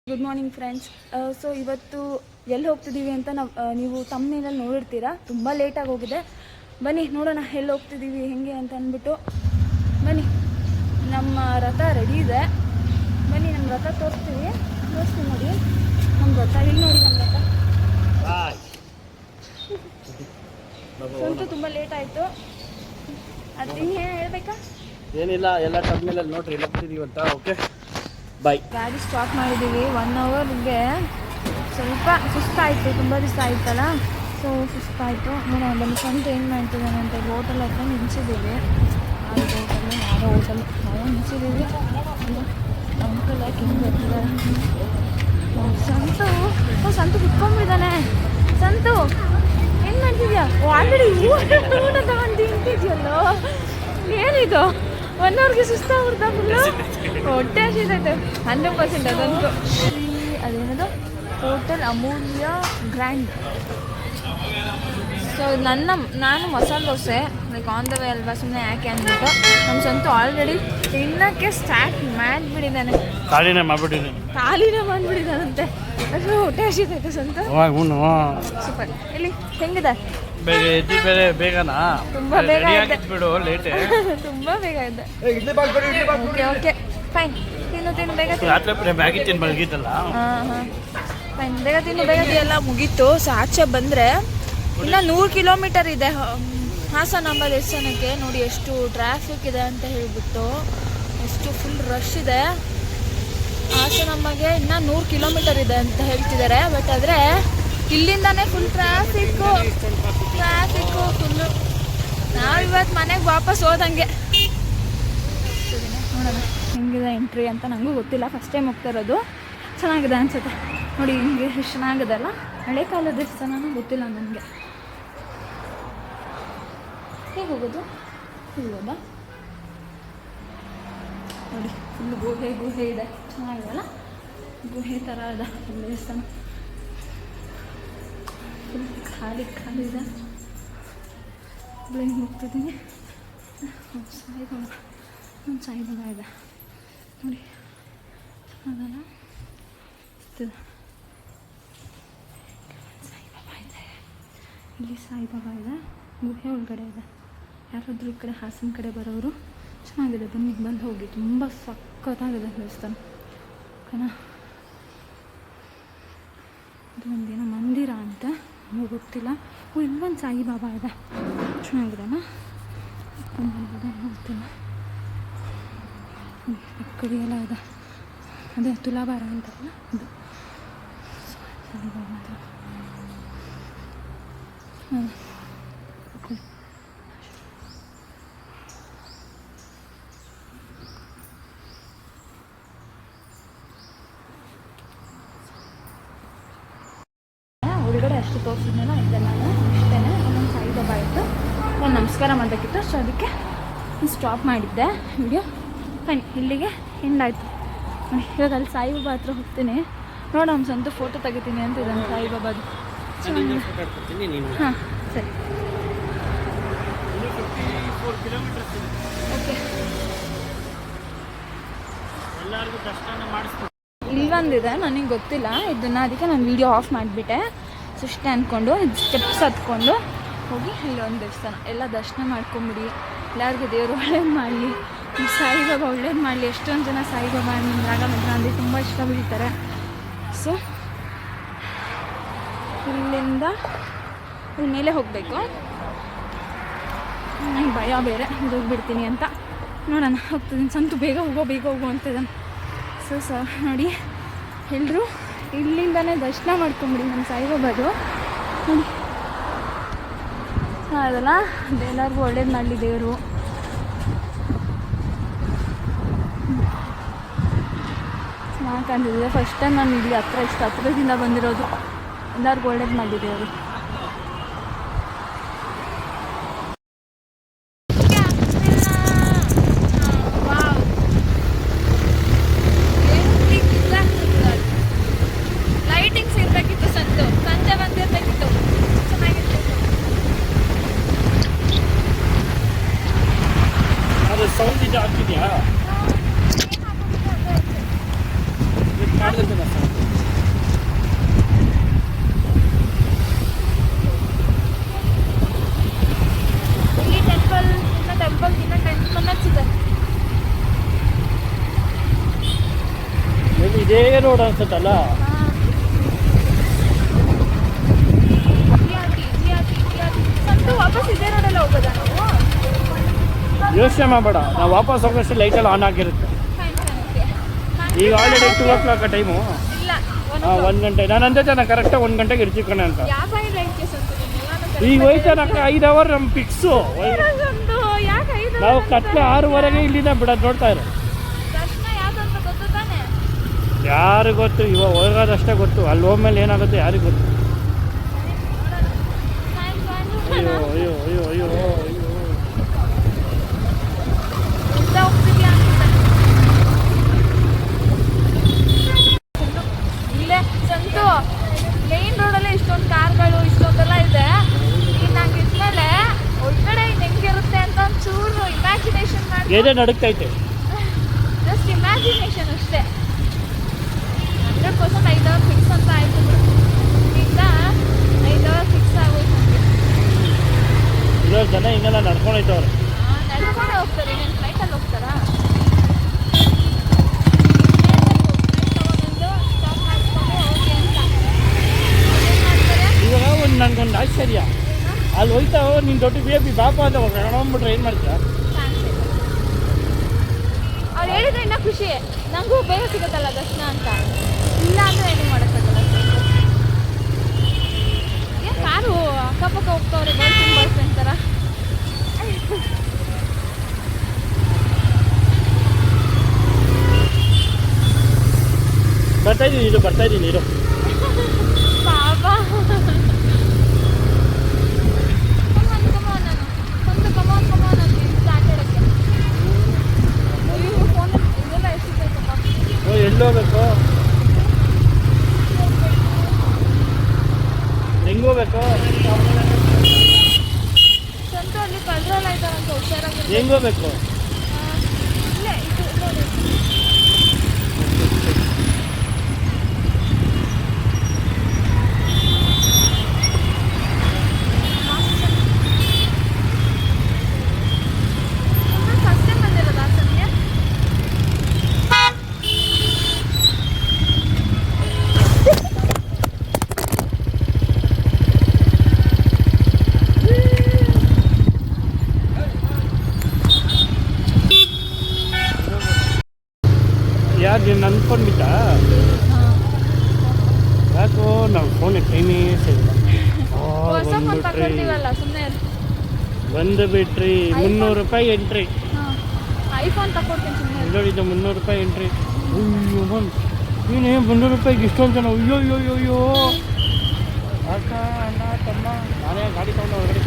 Good morning friends. So ಇವತ್ತು ಎಲ್ಲಿ ಹೋಗ್ತಿದ್ದೀವಿ ಅಂತ ನೀವು ತಮ್ಮನೇಲಿ ನೋಡಿರ್ತೀರಾ. ತುಂಬ ಲೇಟಾಗಿ ಹೋಗಿದೆ. ಬನ್ನಿ ನೋಡೋಣ ಎಲ್ಲಿ ಹೋಗ್ತಿದ್ದೀವಿ ಹೆಂಗೆ ಅಂತ ಅಂದ್ಬಿಟ್ಟು. ಬನ್ನಿ, ನಮ್ಮ ರಥ ರೆಡಿ ಇದೆ. ಬನ್ನಿ ನಮ್ಮ ರಥ ತೋರಿಸ್ತೀವಿ ನೋಡಿ. ನಮ್ಮ ರಥ ಇಲ್ಲಿ ನೋಡಿ, ನಮ್ಮ ರಥ ಸ್ವಂತ ತುಂಬ ಲೇಟ್ ಆಯಿತು. ಅದು ಇನ್ನೇನು ಹೇಳ್ಬೇಕಾ? ಏನಿಲ್ಲ, ಎಲ್ಲ ಟರ್ಮಿನಲ್ ನೋಡ್ರಿ ಇಲ್ಲಿ ಹೋಗ್ತಿದ್ದೀವಿ ಅಂತ. Okay bye. ಗಾಡಿ ಸ್ಟಾಪ್ ಮಾಡಿದ್ದೀವಿ. 1 ಅವರ್ಗೆ ಸ್ವಲ್ಪ ಸುಸ್ತಾಯಿತು, ತುಂಬ ದಿವಸ ಆಯ್ತಲ್ಲ. ಸೊ ಸುಸ್ತಾಯಿತು. ನೋಡೋಣ ಬನ್ನಿ ಸ್ವಂತ ಏನು ಮಾಡ್ತಿದ್ದಾನೆ ಅಂತ. ಹೋಟೆಲ್ ಹತ್ರ ನಿಲ್ಸಿದ್ದೀವಿ. ಯಾರೋ ಹೋಟೆಲ್ ನಾವು ನಿಲ್ಸಿದ್ದೀವಿ. ಅಂಕಲ್ ಯಾಕೆ ಹಿಂಗೆ ಬರ್ತಿದ್ದಾರೆ? ಸಂತು ಕುತ್ಕೊಂಡ್ಬಿದ್ದಾನೆ. ಸಂತು ಏನು ಮಾಡ್ತಿದ್ಯಾ? ಆಲ್ರೆಡಿ ಊಟ ತಗೊಂಡು ತಿಂತಿದ್ಯಲ್ಲೋ. ಏನಿದು 1 ಅವರ್ಗೆ ಸುಸ್ತಾಗ್ಬಿಡ್ತಾ ಫುಲ್ಲು. ಹೊಟ್ಟೆ ಹಸಿದೈತೆ 100%. ಅದಂತೂ ಅದೇನದು ಹೋಟೆಲ್ ಅಮೂಲ್ಯ ಗ್ರ್ಯಾಂಡ್. ಸೊ ನಾನು masala dosa like on the way ಅಲ್ವಾ, ಸುಮ್ಮನೆ ಯಾಕೆ ಅಂದ್ಬಿಟ್ಟು ನಮ್ಮ ಸ್ವಂತ ಆಲ್ರೆಡಿ ತಿನ್ನೋಕ್ಕೆ ಸ್ಟಾರ್ಟ್ ಮಾಡಿಬಿಟ್ಟಿದ್ದಾನೆ. ಖಾಲಿನೇ ಮಾಡಿಬಿಟ್ಟಿದ್ದಾನಂತೆ. ಅಷ್ಟು ಹೊಟ್ಟೆ ಹಸಿದೈತೆ ಸ್ವಂತ. ಸೂಪರ್. ಇಲ್ಲಿ ಹೆಂಗಿದೆ? ಬೇಗನಾ? ತುಂಬ ಬೇಗ ಇದೆ ಬಿಡು, ಲೇಟ್. ತುಂಬ ಬೇಗ ಇದೆ. Okay fine. ತಿನ್ನು ಬೇಗ ಮಲಗಿದ್ದಲ್ಲ. ಹಾಂ ಫೈನ್, ಬೇಗ ತಿನ್ನು ಎಲ್ಲ ಮುಗೀತು. ಸೊ ಆಚೆ ಬಂದರೆ ಇನ್ನು 100 ಕಿಲೋಮೀಟರ್ ಇದೆ ಹಾಸನಾಂಬ ದೇವಸ್ಥಾನಕ್ಕೆ. ನೋಡಿ ಎಷ್ಟು ಟ್ರಾಫಿಕ್ ಇದೆ ಅಂತ ಹೇಳ್ಬಿಟ್ಟು, ಎಷ್ಟು ಫುಲ್ ರಶ್ ಇದೆ. ಹಾಸನಾಂಬಗೆ ಇನ್ನು 100 ಕಿಲೋಮೀಟರ್ ಇದೆ ಅಂತ ಹೇಳ್ತಿದ್ದಾರೆ. ಬಟ್ ಆದರೆ ಇಲ್ಲಿಂದಾನೇ ಫುಲ್ ಟ್ರಾಫಿಕ್ಕು ಫುಲ್ಲು. ನಾವಿವತ್ತು ಮನೆಗೆ ವಾಪಸ್ ಹೋದಂಗೆ. ನೋಡೋಣ ಹೆಂಗಿದೆ ಎಂಟ್ರಿ ಅಂತ. ನನಗೂ ಗೊತ್ತಿಲ್ಲ, ಫಸ್ಟ್ ಟೈಮ್ ಹೋಗ್ತಾ ಇರೋದು. ಚೆನ್ನಾಗಿದೆ ಅನ್ಸುತ್ತೆ ನೋಡಿ. ಹಿಂಗೆ ಎಷ್ಟು ಚೆನ್ನಾಗಿದೆ ಅಲ್ಲ. ಹಳೆ ಕಾಲದ ದೇವಸ್ಥಾನನೂ ಗೊತ್ತಿಲ್ಲ ನನಗೆ. ಹೇಗೆ ಹೋಗೋದು? ಹೋಗೋದಾ ನೋಡಿ, ಫುಲ್ ಗುಹೆ ಇದೆ. ಚೆನ್ನಾಗಿದೆಲ್ಲ, ಗುಹೆ ಥರ ಇದೆ ದೇವಸ್ಥಾನ. ಫುಲ್ ಖಾಲಿ ಇದೆ. ಹಿಂಗೆ ಹೋಗ್ತಿದ್ದೀನಿ. ಸಾಯಿಬಾಬಾ ಇದೆ ನೋಡಿ, ಅದಲ್ಲ ಸಾಯಿಬಾಬಾ ಇದೆ. ಇಲ್ಲಿ ಸಾಯಿಬಾಬಾ ಇದೆ, ಗುಹೆ ಒಳಗಡೆ ಇದೆ. ಯಾರಾದರೂ ಈ ಕಡೆ ಹಾಸನ ಕಡೆ ಬರೋರು ಚೆನ್ನಾಗಿದೆ, ಬಂದು ಹೋಗಿ. ತುಂಬ ಸಖತ್ತಾಗಿದೆ ದೇವಸ್ಥಾನ ಓಕೆನಾ. ಇದು ಒಂದೇನೋ ಮಂದಿರ ಅಂತ ನಮಗೆ ಗೊತ್ತಿಲ್ಲ. ಇಲ್ಲೊಂದು ಸಾಯಿಬಾಬಾ ಇದೆ, ಚೆನ್ನಾಗಿದೆನಾ? ಗೊತ್ತಿಲ್ಲ. ಈ ಕಡೆ ಎಲ್ಲ ಇದೆ, ಅದೇ ತುಲಾಭಾರ ಅಂತಾರಲ್ಲ ಅದು ಸಾಯಿಬಾಬಾ. ಒಳಗಡೆ ಅಷ್ಟು ತೋರಿಸಿದ್ನಲ್ಲ ಇದೆಲ್ಲ ಇಷ್ಟೇ. ಒಂದೊಂದು ಸಾಯಿಬಾಬಾ ಇತ್ತು, ನಾನು ನಮಸ್ಕಾರ ಮಾಡಬೇಕಿತ್ತು. ಸೊ ಅದಕ್ಕೆ ಸ್ಟಾಪ್ ಮಾಡಿದ್ದೆ ವಿಡಿಯೋ. ಫೈನ್, ಇಲ್ಲಿಗೆ ಎಂಡ್ ಆಯಿತು. ಇವಾಗ ಅಲ್ಲಿ ಸಾಯಿಬಾಬಾ ಹತ್ರ ಹೋಗ್ತೀನಿ. ನೋಡೋಣ ಸ್ವಂತ ಫೋಟೋ ತೆಗಿತೀನಿ ಅಂತ ಇದ್ದಾನೆ ಸಾಯಿಬಾಬಾದು. ಹಾಂ ಸರಿ, ಓಕೆ. ಇಲ್ಲೊಂದಿದೆ, ನನಗೆ ಗೊತ್ತಿಲ್ಲ ಇದನ್ನು, ಅದಕ್ಕೆ ನಾನು ವೀಡಿಯೋ ಆಫ್ ಮಾಡಿಬಿಟ್ಟೆ. ಸೊ ಇಷ್ಟೇ ಅಂದ್ಕೊಂಡು ಸ್ಟೆಪ್ಸ್ ಹತ್ಕೊಂಡು ಹೋಗಿ ಅಲ್ಲಿ ಒಂದು ದೇವಸ್ಥಾನ ಎಲ್ಲ ದರ್ಶನ ಮಾಡ್ಕೊಂಬಿಡಿ. ಎಲ್ಲರಿಗೂ ದೇವರು ಒಳ್ಳೇದು ಮಾಡಲಿ, ಸಾಯಿಬಾಬಾ ಒಳ್ಳೇದು ಮಾಡಲಿ. ಎಷ್ಟೊಂದು ಜನ ಸಾಯಿಬಾಬಾ ರಾಘವೇಂದ್ರ ಅಂದರೆ ತುಂಬ ಇಷ್ಟ ಬೀಳ್ತಾರೆ. ಸೊ ಇಲ್ಲಿಂದ ಇಲ್ಲಿ ಮೇಲೆ ಹೋಗಬೇಕು. ನನಗೆ ಭಯ ಬೇರೆ, ಹೋಗ್ಬಿಡ್ತೀನಿ ಅಂತ. ನೋಡೋಣ, ಹೋಗ್ತಿದ್ದೀನಿ. ಸಂತು ಬೇಗ ಹೋಗು ಅಂತಿದ್ದಾನೆ. ಸೊ ನೋಡಿ, ಎಲ್ಲರೂ ಇಲ್ಲಿಂದನೇ ದರ್ಶನ ಮಾಡ್ಕೊಂಬಿಡಿ ನಮ್ಮ ಸಾಯಿಬಾಬಾದು. ನೋಡಿ ಅದಲ್ಲ, ಎಲ್ಲರಿಗೂ ಒಳ್ಳೇದು ಮಾಡಲಿ ದೇವರು. ಚೆನ್ನಾಗಿ ಕಾಣ್ತಿದೆ. ಫಸ್ಟ್ ಟೈಮ್ ನಾನು ಇಲ್ಲಿ ಹತ್ರದಿಂದ ಬಂದಿರೋದು. ಎಲ್ಲರಿಗೂ ಒಳ್ಳೇದು ಮಾಡಲಿ ದೇವರು. ಲೈಟಿಂಗ್ಸ್ ಇರಬೇಕಿತ್ತು, ಸಂಜೆ ಬಂದಿರಬೇಕಿತ್ತು, ಚೆನ್ನಾಗಿತ್ತು. ಸೌಂಡ್ ಇದೆ ಆಗ್ತಿದೆಯಾ? ಅಲ್ಲಂತೆ ದರ್ಶನ. ಇಲ್ಲಿ ಟೆಂಪಲ್ ಇನ್ನ 10 ಮಿನಿಟ್ಸ್ ಇದೆ. ಇದೇ ರೋಡ್ ಅನ್ಸುತ್ತಲ್ಲ. ಸಂತು ವಾಪಸ್ ಇದೇ ರೋಡಲ್ಲಿ ಹೋಗೋದಾ ನಾವು? ಯೋಚನೆ ಮಾಡಬೇಡ, ನಾವು ವಾಪಸ್ ಹೋಗೋಷ್ಟು ಲೈಟೆಲ್ಲ ಆನ್ ಆಗಿರುತ್ತೆ. ಈಗ ಆಲ್ರೆಡಿ 2 o'clock ಟೈಮು. ಇಲ್ಲ 1 ಗಂಟೆ. ನಾನು ಅಂದೆ ನಾನು ಕರೆಕ್ಟಾಗಿ 1 ಗಂಟೆಗೆ ಇರ್ತೀವಿ ಕಣೆ ಅಂತ. ಯಾವ ಲೈಟ್ಗೆ ಸಂತು ಈಗ ಹೋಯ್ತಾನಕ್ಕ 5 hour ನಮ್ಮ ಫಿಕ್ಸು. ಯಾಕೆ ನಾವು ಕತ್ಲೆ 6:30ಗೆ ಇಲ್ಲಿಂದ ಬಿಡೋದು ನೋಡ್ತಾ ಇರೋ. ದರ್ಶನ ಯಾವ್ದಂತ ಗೊತ್ತು ತಾನೆ? ಯಾರಿಗೆ ಗೊತ್ತು, ಇವಾಗ ಹೋಗೋದಷ್ಟೇ ಗೊತ್ತು. ಅಲ್ಲಿ ಹೋದ್ಮೇಲೆ ಏನಾಗುತ್ತೆ ಯಾರಿಗೆ ಗೊತ್ತು. ಅಯ್ಯೋ ಅಯ್ಯೋ ಅಯ್ಯೋ ಅಯ್ಯೋ ಅಯ್ಯೋ. ಇಲ್ಲೇ ಸಂತು ಮೇನ್ ರೋಡಲ್ಲೇ ಇಷ್ಟೊಂದು ಕಾರ್ಗಳು ಇಷ್ಟೊಂದೆಲ್ಲ ಇದೆ. ಈಗ ನಂಗೆ ಇದ್ಮೇಲೆ ಒಳಗಡೆ ಹೆಂಗಿರುತ್ತೆ ಅಂತ ಒಂಚೂರು ಇಮ್ಯಾಜಿನೇಷನ್ ಮಾಡಿ, ಏನೇ ನಡುಕ್ತೈತೆ. ಜಸ್ಟ್ ಇಮ್ಯಾಜಿನೇಷನ್ ಅಷ್ಟೇ. 100% 5 hour ಫಿಕ್ಸ್ ಅಂತ ಆಯ್ತು. ಈಗ 5 hour ಫಿಕ್ಸ್ ಆಗೋಯ್ತು ನನಗೆ. ಇರೋ ಜನ ಹಿಂಗೆಲ್ಲ ನಡ್ಕೊಂಡೈತವ್ರೆ. ನಡ್ಕೊಂಡು ಹೋಗ್ತಾರೆ, ನೀನು ಫ್ಲೈಟಲ್ಲಿ ಹೋಗ್ತಾರಾ? ಸ್ಟಾಪ್ ಮಾಡಿಸ್ಕೊಂಡು ಹೋಗಿ ಅಂತ ಏನು ಮಾಡ್ತಾರೆ? ಇವಾಗ ನನಗೊಂದು ಆಶ್ಚರ್ಯ, ಅಲ್ಲಿ ಹೋಯ್ತಾವ ನಿನ್ನ ದೊಡ್ಡ ಬೇಬಿ ಬಾಪ ಅಂತ ನೋಡ್ಬಿಟ್ರೆ ಏನು ಮಾಡ್ತೀರಾ? ಅವ್ರು ಹೇಳಿದ್ರೆ ಇನ್ನೂ ಖುಷಿ, ನನಗೂ ಬೇಗ ಸಿಗುತ್ತಲ್ಲ ದರ್ಶನ ಅಂತ. ಇಲ್ಲ ಅಂದರೆ ಏನು ಮಾಡೋಕ್ಕಾಗಲ್ಲ. ಏನು ಕಾರು ಅಕ್ಕಪಕ್ಕ ಹೋಗ್ತಾವ್ರೆ, ಬರ್ತೀನಿ ಅಂತಾರ. ಬರ್ತಾ ಇದ್ದೀನಿ ಇರು. ಪಾಪ ಕಮಾನ್ ಅಂತ ಆಟಾಡಕ್ಕೆ. ಅಯ್ಯೋ ಫೋನ್ ಇದೆಲ್ಲ ಎಷ್ಟಿದೆ? ಓ ಎಲ್ಲಿ ಹೋಗ್ಬೇಕು, ಹೆಂಗೆ ಹೋಗ್ಬೇಕು, ಸಂತು ಅಲ್ಲಿ ಕಳ್ರಲ್ಲ ಇದ್ದಾವಂತ, ಹುಷಾರಾಗಿ. ಹೆಂಗೆ ಹೋಗ್ಬೇಕು? ಇಲ್ಲೇ ಇದು ನೋಡಿ. ಫಸ್ಟ್ ಟೈಮ್ ಬಂದಿರೋದು ಹಾಸನ್ಗೆ? ಯಾರು ನೀನು ಅಂದ್ಕೊಂಡ್ಬಿಟ್ಟ? ಯಾಕೋ ನಾವು ಫೋನ್ ಟೈಮೇ ಸಿಗಲ್ಲ. ಹೊಸ ಫೋನ್ ತಗೊಳ್ತೀವಲ್ಲ, ಸುಮ್ಮನೆ ಬಂದು ಬಿಟ್ರಿ. 300 ರೂಪಾಯಿ ಎಂಟ್ರಿ. ಐಫೋನ್ ತಗೊಳ್ತೀನಿ ಸುಮ್ಮನೆ. ನೋಡಿದ್ದು 300 ರೂಪಾಯಿ ಎಂಟ್ರಿ. ಅಯ್ಯೋ ನೀನೇ 300 ರೂಪಾಯಿಗೆ ಇಷ್ಟೊಂದು ಜನ. ಅಯ್ಯೋ ಅಯ್ಯೋ ಅಯ್ಯೋ ಅಯ್ಯೋ. ಅಕ್ಕ ಅಣ್ಣ ತಮ್ಮ ನಾನೇ ಗಾಡಿ ತಗೊಂಡು ಹೊರಗಡೆ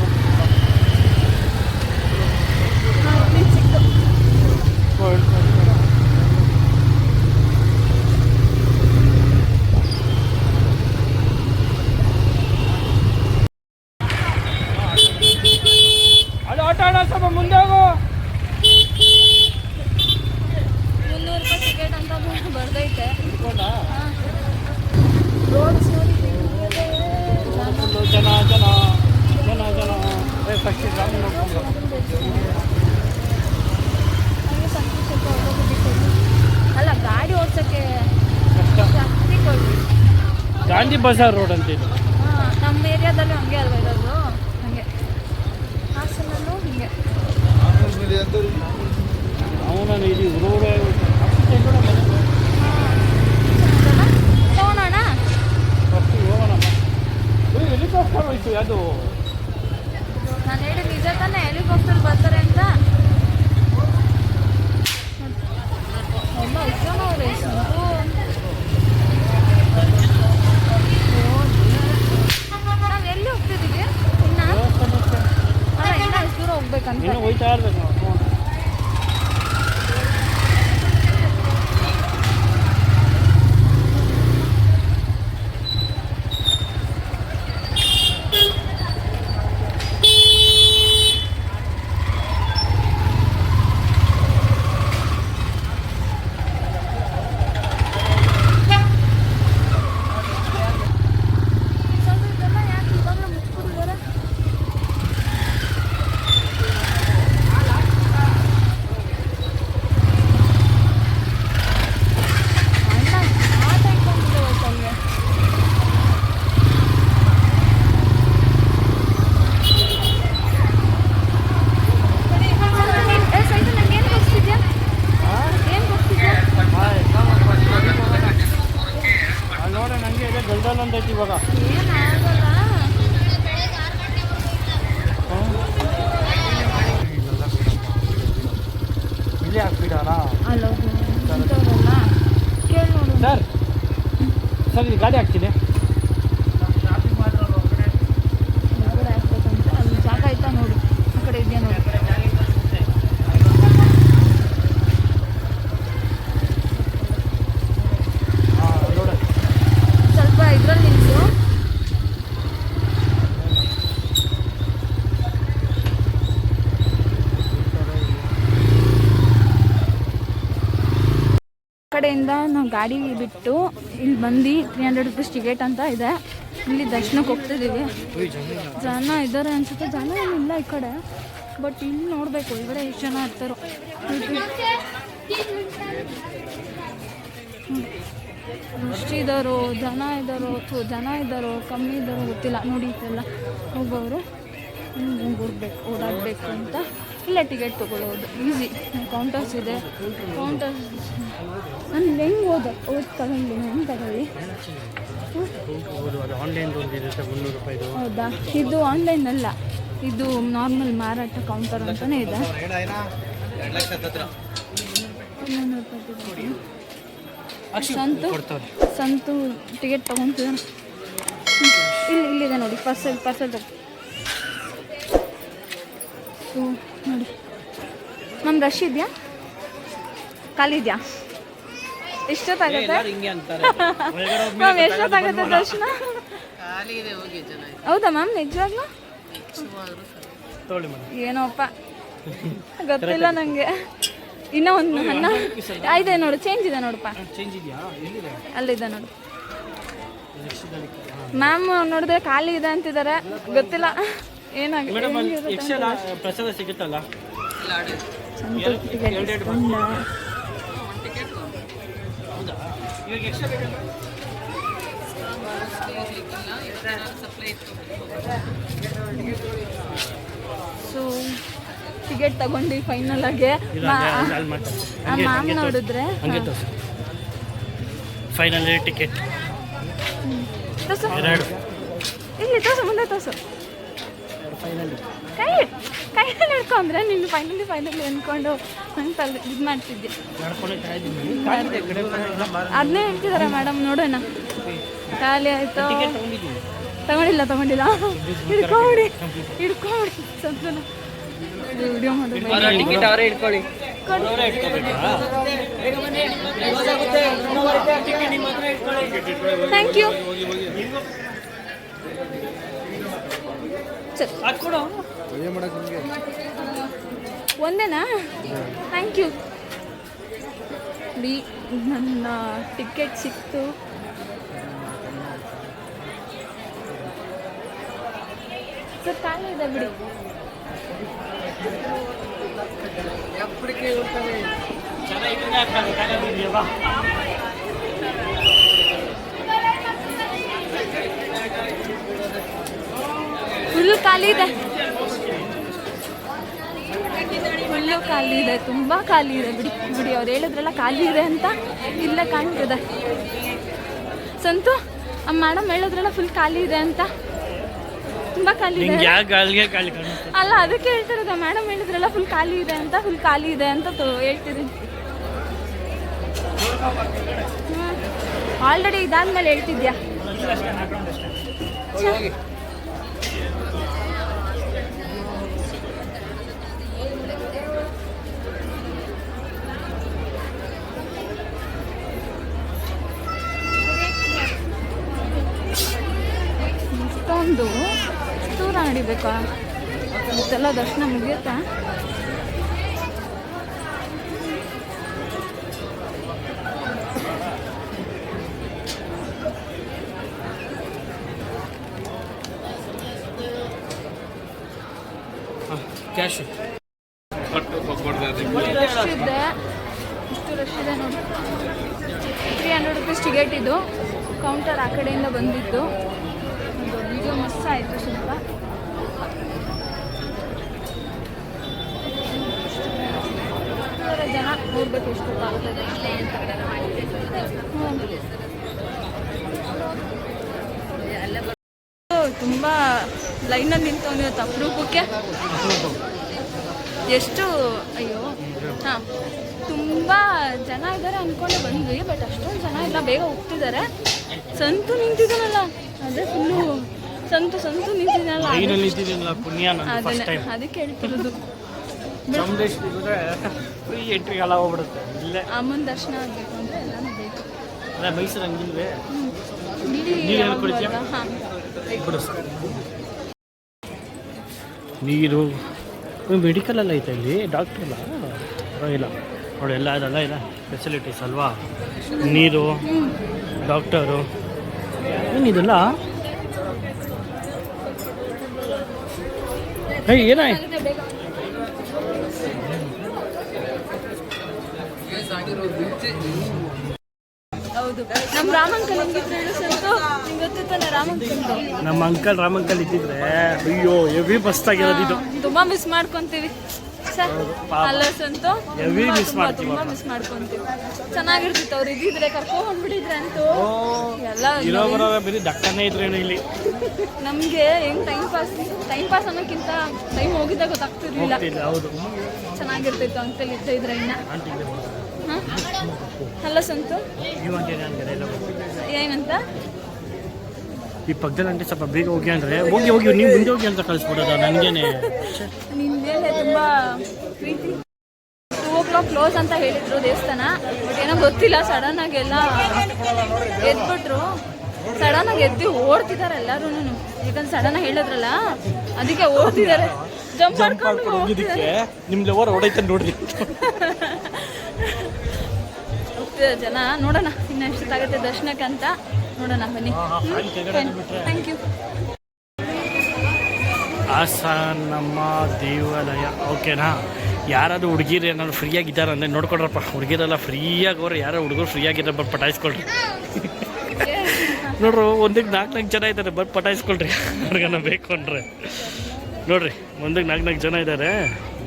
ಅದು ಆಟ ಆಡೋ ಸ್ವಲ್ಪ ಮುಂದೆ ಹೋಗು. 300 ರೂಪಾಯಿ ಟಿಕೆಟ್ ಅಂತ ಬರ್ದೈತೆ. ಇಟ್ಕೊಂಡಾ? ರೋಡ್ಸ್ ನೋಡಿ ಜನ ಫಸ್ಟ್ ಗಾಡಿ ನೋಡ್ಕೊಂಡು ಅಲ್ಲ, ಗಾಡಿ ಓಡ್ಸೋಕ್ಕೆ ಕಷ್ಟ. ಶಕ್ತಿ ಕೊಡ್ರಿ. ಗಾಂಧಿ ಬಜಾರ್ ರೋಡ್ ಅಂತ ಇದು. ನಮ್ಮ ಏರಿಯಾದಲ್ಲೂ ಹಂಗೆ ಅಲ್ವಾ ಇರೋದು? ಹಾಗೆ ಹಾಸನಲ್ಲೂ ಹಿಂಗೆ. ಅವನ ಇದು ಊರೂರೇ ತಗೋಣ. ಫಸ್ಟ್ ಹೋಗೋಣಮ್ಮ. ಹೆಲಿಕಾಪ್ಟರ್ ಹೋಯ್ತು ಅದು. ನಾನು ಹೇಳಿ ನಿಜ ತಾನೇ, ಹೆಲಿಕಾಪ್ಟರ್ ಬರ್ತಾರೆ ಅಂತ. ಎಲ್ಲ ಇಷ್ಟೊಂದು ಅವ್ರೆ ನಾವು ಎಲ್ಲಿ ಹೋಗ್ತಿದ್ದೀವಿ ಇನ್ನು? ಅಲ್ಲ, ಇನ್ನು ಎಷ್ಟು ದೂರ ಹೋಗ್ಬೇಕಂತ. ಇನ್ನು ಹೋಯ್ತಾ ಇರ್ಬೇಕು ನಾವು. ಗಲ್ಡಲ್ ಅಂತ ಐತಿ ಇವಾಗ. ಏನಾಗಲ್ಲ. ಇಲ್ಲೇ ಹಾಕ್ಬಿಡೋಣ ಅಲ್ಲ ಇಂಥವ್ರಲ್ಲ ಕೇಳಿ ನೋಡು. ಸರ್. ಸರ್ ಇಲ್ಲಿ ಗಾಡಿ ಹಾಕ್ತೀನಿ. ಹೊರಗಡೆ ಹಾಕ್ಬೇಕಂತ ಅಲ್ಲಿ ಜಾಗ ಆಯ್ತಾ ನೋಡು, ಆ ಕಡೆ ಇದೆಯಾ ನೋಡು. ಹಾಂ ನೋಡಿ. ಸ್ವಲ್ಪ ಇದ್ರಲ್ಲಿ ನಿಲ್ಸು. ಕಡೆಯಿಂದ ನಾವು ಗಾಡಿ ಬಿಟ್ಟು ಇಲ್ಲಿ ಬಂದು 300 ರೂಪೀಸ್ ಟಿಕೆಟ್ ಅಂತ ಇದೆ. ಇಲ್ಲಿ ದರ್ಶನಕ್ಕೆ ಹೋಗ್ತಿದ್ದೀವಿ. ಜನ ಇದ್ದಾರೆ ಅನ್ಸುತ್ತೆ, ಜನ ಏನಿಲ್ಲ ಈ ಕಡೆ. ಬಟ್ ಇಲ್ಲಿ ನೋಡಬೇಕು ಒಳಗಡೆ ಎಷ್ಟು ಜನ ಇರ್ತಾರೋ. ಎಷ್ಟಿದ್ದಾರೋ, ಜನ ಇದ್ದಾರೋ ಕಮ್ಮಿ ಇದ್ದಾರೋ ಗೊತ್ತಿಲ್ಲ. ನೋಡಿ ಇದೆಲ್ಲ ಹೋಗೋರು ಹಿಂಗೆ ಹೋಗ್ಬೇಕು, ಓಡಾಡಬೇಕು ಅಂತ ಇಲ್ಲೇ ಟಿಕೆಟ್ ತೊಗೊಳ್ಳೋದು ಈಸಿ. ಕೌಂಟರ್ಸ್ ಇದೆ. ಕೌಂಟರ್ಸ್ ನಾನು ಹೆಂಗೆ ತಗೊಳ್ಳಿ ಹೆಂಗೆ ತಗೊಳ್ಳಿ. ಆನ್ಲೈನ್ ಇರುತ್ತೆ 300 ರೂಪಾಯಿದು. ಹೌದಾ, ಇದು ಆನ್ಲೈನ್ ಅಲ್ಲ, ಇದು ನಾರ್ಮಲ್ ಮಾರಾಟ ಕೌಂಟರ್ ಅಂತಲೇ ಇದೆ. 200 ರೂಪಾಯಿ ಸಂತು ಟಿಕೆಟ್ ತೊಗೊತಿದ್ದಾನೆ. ಇಲ್ಲಿದೆ ನೋಡಿ, ಪಾರ್ಸೆಲ್ ತಗೋ ನೋಡಿ. ನಮ್ಮ ರಶ್ ಇದೆಯಾ, ಖಾಲಿ ಇದೆಯಾ? ಎಷ್ಟೊತ್ತಾಗುತ್ತೆ ಮ್ಯಾಮ್? ಎಷ್ಟೊತ್ತಾಗುತ್ತೆ ದರ್ಶನ? ಹೌದಾ ಮ್ಯಾಮ್, ನಿಜವಾಗ್ಲೂ? ಏನೋಪ್ಪ ಗೊತ್ತಿಲ್ಲ ನನಗೆ. ಇನ್ನೂ ಒಂದು ಇದೆ ನೋಡು, ಚೇಂಜ್ ಇದೆ ನೋಡಪ್ಪ, ಅಲ್ಲಿದೆ ನೋಡು. ಮ್ಯಾಮ್ ನೋಡಿದ್ರೆ ಖಾಲಿ ಇದೆ ಅಂತಿದ್ದಾರೆ, ಗೊತ್ತಿಲ್ಲ ಏನಾಗಿದೆ. ಪ್ರಸಾದ ಸಿಗುತ್ತಲ್ಲ. ಸೊ ಟಿಕೆಟ್ ತಗೊಂಡು ಫೈನಲ್ ಆಗಿ ಮ್ಯಾಮ್ ನೋಡಿದ್ರೆ ಫೈನಲ್ ಟಿಕೆಟ್ ತೋಸು, ಇಲ್ಲಿ ತೋಸು, ಮುಂದೆ ತೋಸು. ಕೈಯಲ್ಲಿ ಹಿಡ್ಕೊಂಡ್ರೆ ನೀನು ಫೈನಲಿ ಅಂದ್ಕೊಂಡು ನಂಗೆ ಇದು ಮಾಡ್ತಿದ್ದೆ. ಅದನ್ನೇ ಹೇಳ್ತಿದ್ದಾರೆ ಮೇಡಮ್, ನೋಡೋಣ. ಖಾಲಿ ಆಯಿತು. ತಗೊಂಡಿಲ್ಲ ಹಿಡ್ಕೊಬಿಡಿ ಸ್ವಲ್ಪ ವಿಡಿಯೋ ಮಾಡಿ. Thank you. ಒಂದೇನಾ? Thank you. ನನ್ನ ಟಿಕೆಟ್ ಸಿಕ್ತು. ಸರ್ ಖಾಲಿ ಇದೆ ಬಿಡಿ. ಫುಲ್ಲು ಖಾಲಿ ಇದೆ, ತುಂಬ ಖಾಲಿ ಇದೆ. ಬಿಡಿ ಅವ್ರು ಹೇಳಿದ್ರಲ್ಲ ಖಾಲಿ ಇದೆ ಅಂತ, ಇಲ್ಲೇ ಕಾಣ್ತಿದೆ. ಸಂತು, ಮೇಡಮ್ ಹೇಳಿದ್ರಲ್ಲ ಫುಲ್ ಖಾಲಿ ಇದೆ ಅಂತ, ತುಂಬ ಖಾಲಿ ಇದೆ. ಅಲ್ಲ, ಅದಕ್ಕೆ ಹೇಳ್ತಿರೋದು. ಮೇಡಮ್ ಹೇಳಿದ್ರಲ್ಲ ಫುಲ್ ಖಾಲಿ ಇದೆ ಅಂತ ಹೇಳ್ತಿದ್ದೀನಿ. ಆಲ್ರೆಡಿ ಇದಾದ್ಮೇಲೆ ಹೇಳ್ತಿದ್ಯಾ? ಇಷ್ಟೊಂದು ದೂರ ನಡಿಬೇಕಾ? ಇಷ್ಟೆಲ್ಲ ದರ್ಶನ ಮುಗಿಯುತ್ತಾ? ಕ್ಯಾಶ್ ರಶ್ ಇದೆ, ಇಷ್ಟು ರಶ್ ಇದೆ ನೋಡಿ. 300 ರೂಪೀಸ್ ಟಿಕೆಟ್ ಇದು. ಕೌಂಟರ್ ಆ ಕಡೆಯಿಂದ ಬಂದಿದ್ದು. ವಿಡಿಯೋ ಮಸ್ತ್ ಆಯಿತು ಸ್ವಲ್ಪ. ಜನ ನೋಡ್ಬೇಕು ಎಷ್ಟು ಲೈನಲ್ಲಿ ನಿಂತವನು ಇವತ್ತು ಅಪರೂಪಕ್ಕೆ. ಎಷ್ಟು ಅಯ್ಯೋ ಹಾಂ ತುಂಬ ಜನ ಇದ್ದಾರೆ ಅಂದ್ಕೊಂಡೆ ಬಂದ್ವಿ, ಬಟ್ ಅಷ್ಟೊಂದು ಜನ ಇಲ್ಲ, ಬೇಗ ಹೋಗ್ತಿದ್ದಾರೆ. ಸಂತು ನಿಂತಿದ್ದಾನಲ್ಲ, ಅದೇ ಫುಲ್ಲು ಸಂತು ನಿಂತಿದ್ದಾನಲ್ಲ, ಅದಕ್ಕೆ ಹೇಳ್ತಿರೋದು. ಎಂಟ್ರಿಗೆಲ್ಲ ಹೋಗ್ಬಿಡುತ್ತೆ ಇಲ್ಲೇ. ಅಮ್ಮನ ದರ್ಶನ ಆಗಬೇಕು ಅಂದರೆ ಎಲ್ಲನೂ ಬೇಕು. ಅದೇ ಮೈಸೂರು ಹಂಗಿಲ್ವೇ? ಹಾಂ ನೀರು ಮೆಡಿಕಲ್ ಎಲ್ಲ ಐತೆ ಇಲ್ಲಿ, ಡಾಕ್ಟ್ರ್ ಇಲ್ಲ ಇಲ್ಲ ನೋಡಿ, ಎಲ್ಲ ಇದೆಲ್ಲ ಇದೆ ಫೆಸಿಲಿಟೀಸ್ ಅಲ್ವಾ. ನೀರು, ಡಾಕ್ಟರು, ಏನಿದೆಲ್ಲ ಏನಾಯ್ ಹೌದು. ನಮ್ಮ ರಾಮಂಕಲ್ ಹೆಂಗಿದ್ರು ಹೇಳು ಸಂತು, ನಿಂಗೆ ಗೊತ್ತಿತ್ತಾನೆ ರಾಮಂಕಲ್? ನಮ್ಮ ರಾಮಂಕಲ್ ಇದ್ದಿದ್ರೆ ಅಯ್ಯೋ ಹೆವಿ ಮಸ್ತ್ ಆಗಿರೋದು ಇದು. ತುಂಬಾ ಮಿಸ್ ಮಾಡ್ಕೊಂತೀವಿ ಅಲ್ಲ ಸಂತು, ತುಂಬಾ ಮಿಸ್ ಮಾಡ್ಕೊಂತೀವಿ. ಚೆನ್ನಾಗಿರ್ತಿತ್ತು ಅವ್ರು ಇದ್ದಿದ್ರೆ, ಕರ್ಕೊಂಡ್ ಬಂದ್ಬಿಟ್ಟಿದ್ರೆ ಅಂತೂ ಎಲ್ಲ ಬರೀ ದಕ್ಕನೇ ಇದ್ರೇನು ಇಲ್ಲಿ. ನಮ್ಗೆ ಹೆಂಗ್ ಟೈಮ್ ಪಾಸ್ ಅನ್ನೋಕ್ಕಿಂತ ಟೈಮ್ ಹೋಗಿದ್ದಾಗ ಗೊತ್ತಾಗ್ತಿರ್ಲಿಲ್ಲ. ಹೌದು, ಚೆನ್ನಾಗಿರ್ತಿತ್ತು ಅಂಕಲ್ ಇದ್ರೆ ಇನ್ನ. ಅಲ್ಲ ಸಂತು ಏನಂತ ಈ ಪಕ್ಕದಲ್ಲಿ ಅಂಟೆ ಸ್ವಲ್ಪ ಬೇಗ ಹೋಗಿ ಅಂದರೆ ಹೋಗಿ ನೀವು ಮುಂದೆ ಹೋಗಿ ಅಂತ ಕಳಿಸ್ಬಿಡೋದ ನನಗೇನೆ. ನಿನ್ಮೇಲೆ ತುಂಬ ಪ್ರೀತಿ. 2 o'clock ಕ್ಲೋಸ್ ಅಂತ ಹೇಳಿದ್ರು ದೇವಸ್ಥಾನ, ಬಟ್ ಏನೋ ಗೊತ್ತಿಲ್ಲ, ಸಡನ್ನಾಗಿ ಎಲ್ಲ ಎದ್ಬಿಟ್ರು. ಸಡನ್ನಾಗಿ ಎದ್ದು ಓಡ್ತಿದ್ದಾರೆ ಎಲ್ಲರೂ, ಯಾಕಂದ್ರೆ ಸಡನ್ನಾಗಿ ಹೇಳಿದ್ರಲ್ಲ ಅದಕ್ಕೆ ಓಡ್ತಿದ್ದಾರೆ, ಜಂಪ್ ಮಾಡ್ಕೊಂಡು ಹೋಗ್ತಿದ್ದಾರೆ. ನಿಮ್ಗೆ ಓವರ್ ಹೊಡೈತೆ ನೋಡ್ರಿ. ಹೋಗ್ತಿದ್ದಾರೆ ಜನ, ನೋಡೋಣ ಇನ್ನು ಎಷ್ಟೊತ್ತಾಗುತ್ತೆ ದರ್ಶನಕ್ಕೆ ಅಂತ ನೋಡೋಣ, ಬನ್ನಿ. Thank you. ಹಾಸನಮ್ಮ ದೇವಾಲಯ ಓಕೆನಾ? ಯಾರಾದರೂ ಹುಡುಗಿರು ಏನಾದ್ರು ಫ್ರೀಯಾಗಿದ್ದಾರೆ ಅಂದರೆ ನೋಡ್ಕೊಡ್ರಪ್ಪ. ಹುಡುಗಿರೆಲ್ಲ ಫ್ರೀಯಾಗಿ ಅವ್ರು, ಯಾರೋ ಹುಡುಗರು ಫ್ರೀಯಾಗಿದ್ದಾರೆ ಬಂದು ಪಟಾಯಿಸ್ಕೊಳ್ರಿ. ನೋಡ್ರಿ, ಒಂದಕ್ಕೆ 4 ಜನ ಇದ್ದಾರೆ, ಬಂದು ಪಟಾಯಿಸ್ಕೊಳ್ರಿ ಹುಡುಗನ ಬೇಕು ಅಂದರೆ. ನೋಡ್ರಿ, ಒಂದಕ್ಕೆ 4 ಜನ ಇದ್ದಾರೆ,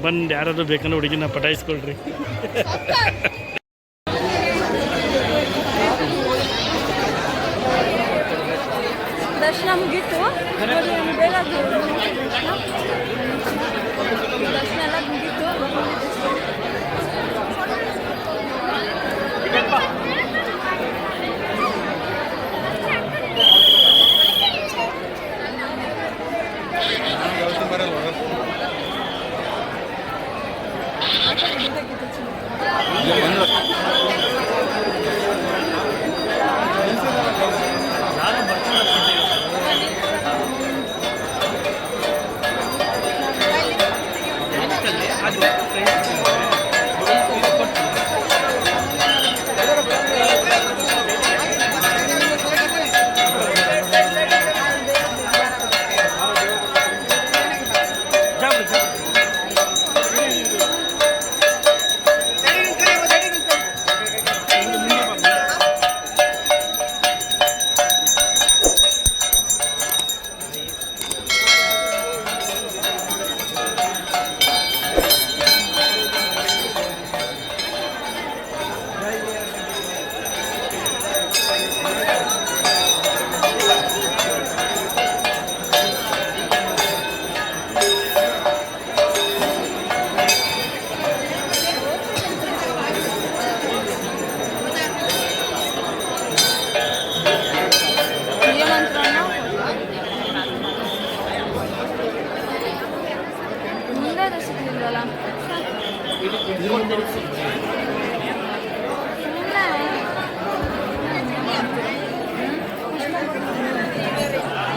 ಬಂದು ಯಾರಾದರೂ ಬೇಕಂದ್ರೆ ಹುಡುಗಿನ ಪಟಾಯಿಸ್ಕೊಳ್ರಿ. ದರ್ಶನ ಮುಗೀತು, ಬೇಗ ದರ್ಶನ ಎಲ್ಲ ಮುಗೀತು.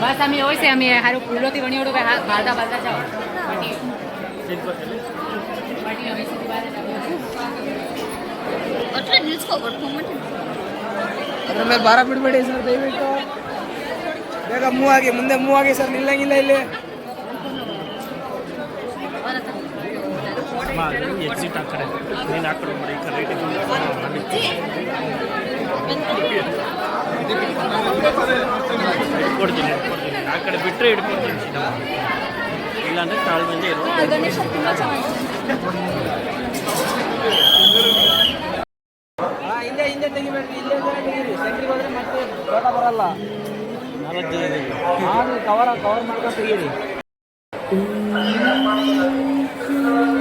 बस आम्ही होयसे आम्ही हारू फुलो ती गणी ओडो बालदा जाओ पाटी होयसे दिवारे ಅಟ್ರೆ ನಿಲ್ಸ್ಕೋಬೇಕು ಮತ್ತೆ ಅದ್ರ ಮೇಲೆ ಭಾರ ಬಿಡಬೇಡಿ ಸರ್, ದಯವಿಟ್ಟು ಬೇಗ ಮುಂದೆ ಮೂವ್ ಆಗಿ ಸರ್, ನಿಲ್ಲಂಗಿಲ್ಲ ಇಲ್ಲಿ. ಎಕ್ಸಿಟ್ ಆ ಕಡೆ ನೀನು ಆ ಕಡೆ ಮಾಡಿ, ಈ ಕಡೆ ರೈಟಿಗೆ ಕೊಡ್ತೀನಿ ಆ ಕಡೆ ಬಿಟ್ಟರೆ ಹಿಡ್ಕೊಡ್ತೀನಿ. ಇಲ್ಲಾಂದರೆ ತಾಳ್ಮೆಯಿಂದ ಇರೋ. ಗಣೇಶ ತುಂಬ ಚೆನ್ನಾಗಿದೆ. ಹಿಂದೆ ತೆಗಿಬೇಡ್ರಿ, ಇಲ್ಲೇ ತೆಗೀರಿ. ಸೆಂಟ್ರಿಗೆ ಹೋದ್ರೆ ಮತ್ತೆ ದೊಡ್ಡ ಬರಲ್ಲ. ನಾಲ್ಕು ಜನ ಕವರ್ ಮಾಡ್ಕೊಂಡು ತೆಗೀರಿ. Thank you.